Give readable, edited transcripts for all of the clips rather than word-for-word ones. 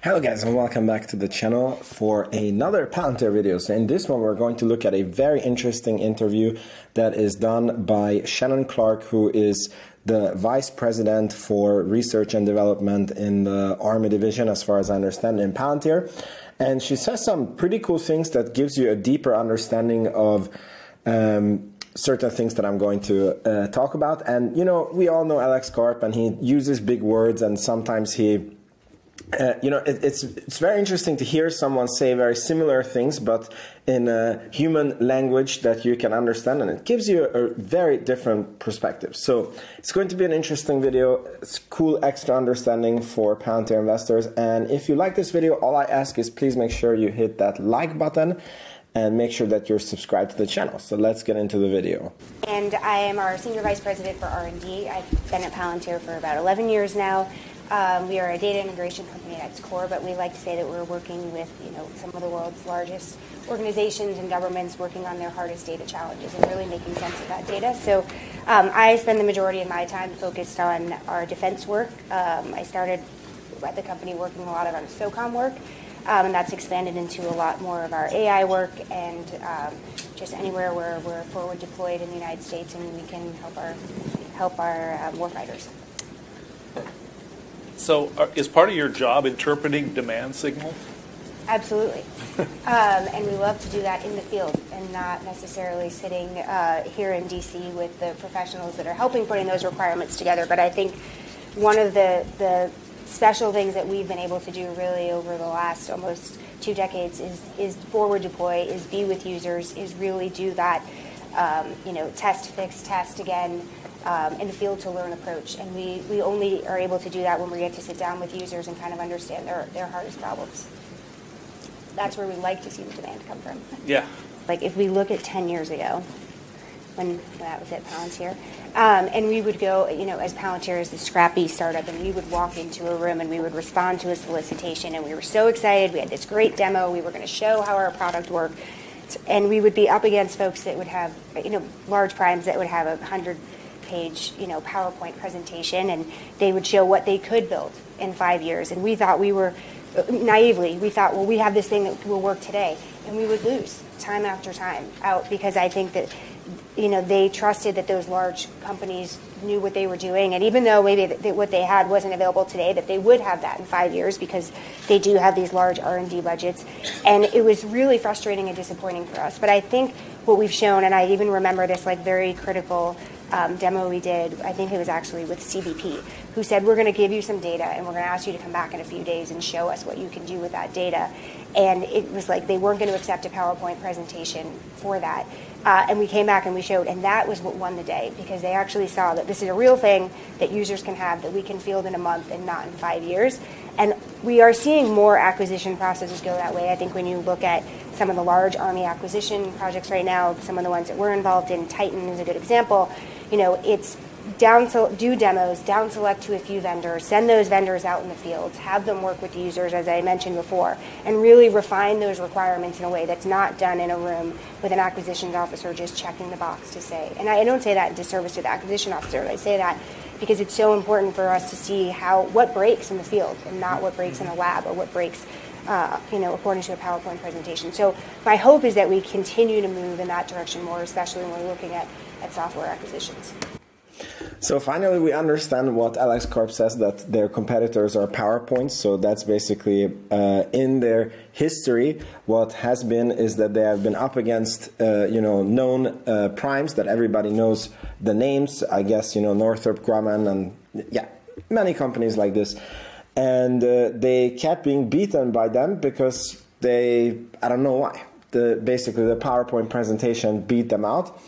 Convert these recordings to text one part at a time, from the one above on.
Hello guys, and welcome back to the channel for another Palantir video. So in this one we're going to look at a very interesting interview that is done by Shannon Clark, who is the Vice President for Research and Development in the Army Division, as far as I understand, in Palantir. And she says some pretty cool things that gives you a deeper understanding of certain things that I'm going to talk about. And you know, we all know Alex Karp, and he uses big words, and sometimes he it's very interesting to hear someone say very similar things, but in a human language that you can understand, and it gives you a very different perspective. So it's going to be an interesting video. It's cool extra understanding for Palantir investors. And if you like this video, all I ask is please make sure you hit that like button and make sure that you're subscribed to the channel. So let's get into the video. And I am our Senior Vice President for R&D. I've been at Palantir for about 11 years now. We are a data integration company at its core, but we like to say that we're working with some of the world's largest organizations and governments working on their hardest data challenges and really making sense of that data. So I spend the majority of my time focused on our defense work. I started at the company working a lot of our SOCOM work, and that's expanded into a lot more of our AI work and just anywhere where we're forward deployed in the United States and we can help our warfighters. So is part of your job interpreting demand signal? Absolutely. And we love to do that in the field and not necessarily sitting here in DC with the professionals that are helping putting those requirements together. But I think one of the special things that we've been able to do really over the last almost 2 decades is forward deploy, is be with users, is really do that, test, fix, test again, in the field to learn approach. And we only are able to do that when we get to sit down with users and kind of understand their hardest problems. That's where we like to see the demand come from. Yeah. Like if we look at 10 years ago, when that was at Palantir, and we would go, as Palantir is the scrappy startup, and we would walk into a room and we would respond to a solicitation, and we were so excited. We had this great demo. We were going to show how our product worked, and we would be up against folks that would have, large primes that would have a 100-page, PowerPoint presentation, and they would show what they could build in 5 years. And we thought naively, well, we have this thing that will work today, and we would lose time after time out because I think that they trusted that those large companies knew what they were doing, and even though maybe what they had wasn't available today, that they would have that in 5 years because they do have these large R&D budgets. And it was really frustrating and disappointing for us. But I think what we've shown, and I even remember this very critical demo we did, I think it was actually with CBP, who said, we're going to give you some data and we're going to ask you to come back in a few days and show us what you can do with that data. And it was like they weren't going to accept a PowerPoint presentation for that. And we came back and we showed, and that was what won the day, because they actually saw that this is a real thing that users can have, that we can field in a month and not in 5 years. And we are seeing more acquisition processes go that way. I think when you look at some of the large Army acquisition projects right now, some of the ones that we're involved in, Titan is a good example, it's do demos, down select to a few vendors, send those vendors out in the field, have them work with users, as I mentioned before, and really refine those requirements in a way that's not done in a room with an acquisitions officer just checking the box to say. And I don't say that in disservice to the acquisition officer. I say that because it's so important for us to see what breaks in the field and not what breaks in a lab or what breaks according to a PowerPoint presentation. So my hope is that we continue to move in that direction more, especially when we're looking at software acquisitions. So finally, we understand what Alex Karp says, that their competitors are PowerPoints. So that's basically in their history. What has been is that they have been up against known primes that everybody knows the names. I guess Northrop Grumman and many companies like this, and they kept being beaten by them because I don't know why. Basically the PowerPoint presentation beat them out.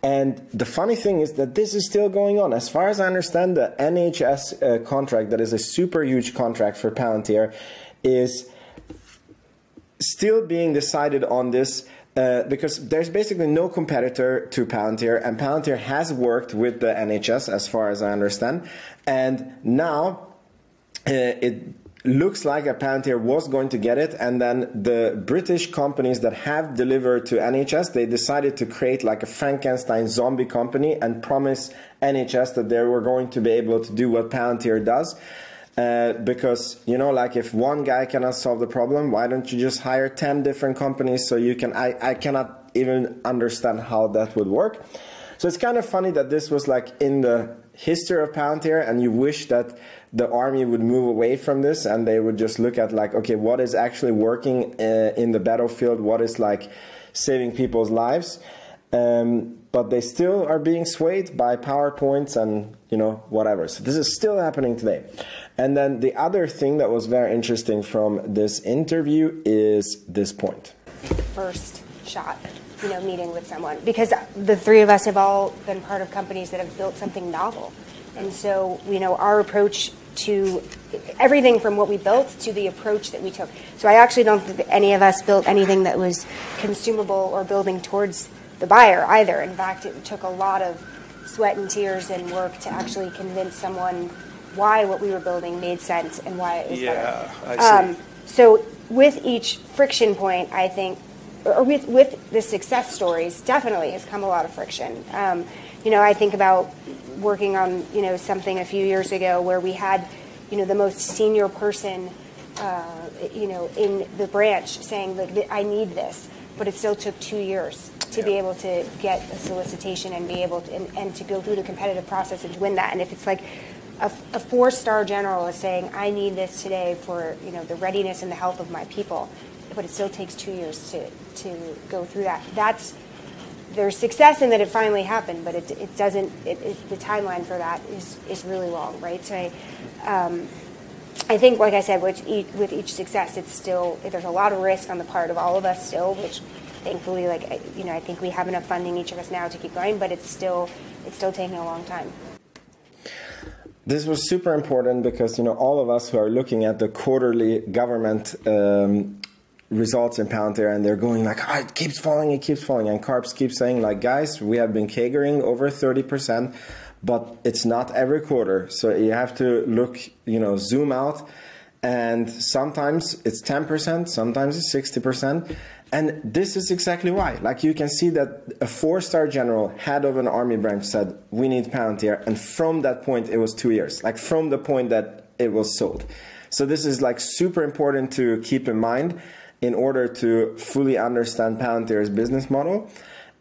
And the funny thing is that this is still going on. As far as I understand, the NHS contract, that is a super huge contract for Palantir, is still being decided on this because there's basically no competitor to Palantir, and Palantir has worked with the NHS, as far as I understand. And now it looks like Palantir was going to get it, and then the British companies that have delivered to NHS, they decided to create like a Frankenstein zombie company and promise NHS that they were going to be able to do what Palantir does. Because, you know, like if one guy cannot solve the problem, why don't you just hire 10 different companies so you can, I cannot even understand how that would work. So it's kind of funny that this was like in the history of Palantir, and you wish that the army would move away from this and they would just look at like, okay, what is actually working in the battlefield, what is like saving people's lives. But they still are being swayed by PowerPoints and, you know, whatever. So this is still happening today. And then the other thing that was very interesting from this interview is this point. First shot, you know, meeting with someone, because the three of us have all been part of companies that have built something novel. And so, you know, our approach to everything from what we built to the approach that we took. So I actually don't think that any of us built anything that was consumable or building towards the buyer either. In fact, it took a lot of sweat and tears and work to actually convince someone why what we were building made sense and why it was better. I see. So with each friction point, I think, or with the success stories, definitely has come a lot of friction. You know, I think about working on, you know, something a few years ago where we had, you know, the most senior person, you know, in the branch saying, like, I need this, but it still took 2 years to be able to get a solicitation and be able to, and to go through the competitive process and to win that. And if it's like a 4-star general is saying, I need this today for, you know, the readiness and the health of my people, but it still takes 2 years to go through that. There's success in that it finally happened, but it doesn't, the timeline for that is really long, right? So I think, like I said, with each success, it's still, there's a lot of risk on the part of all of us still, which thankfully, like, you know, I think we have enough funding, each of us now, to keep going, but it's still taking a long time. This was super important because, you know, all of us who are looking at the quarterly government results in Palantir, and they're going like, oh, it keeps falling, and Carps keeps saying like, guys, we have been CAGRing over 30%, but it's not every quarter. So you have to look, you know, zoom out, and sometimes it's 10%, sometimes it's 60%. And this is exactly why. Like, you can see that a 4-star general, head of an army branch, said, we need Palantir. And from that point, it was 2 years. Like, from the point that it was sold. So this is like super important to keep in mind in order to fully understand Palantir's business model.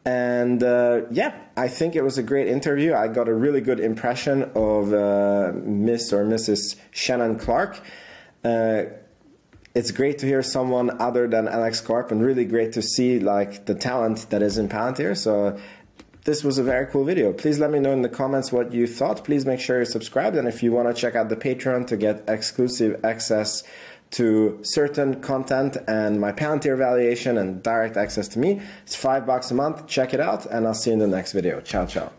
And yeah, I think it was a great interview. I got a really good impression of Miss or Mrs. Shannon Clark. It's great to hear someone other than Alex Karp, and really great to see like the talent that is in Palantir. So this was a very cool video. Please let me know in the comments what you thought. Please make sure you're subscribed, and if you want to check out the Patreon to get exclusive access to certain content and my Palantir evaluation and direct access to me, it's $5 a month. Check it out, and I'll see you in the next video. Ciao, ciao.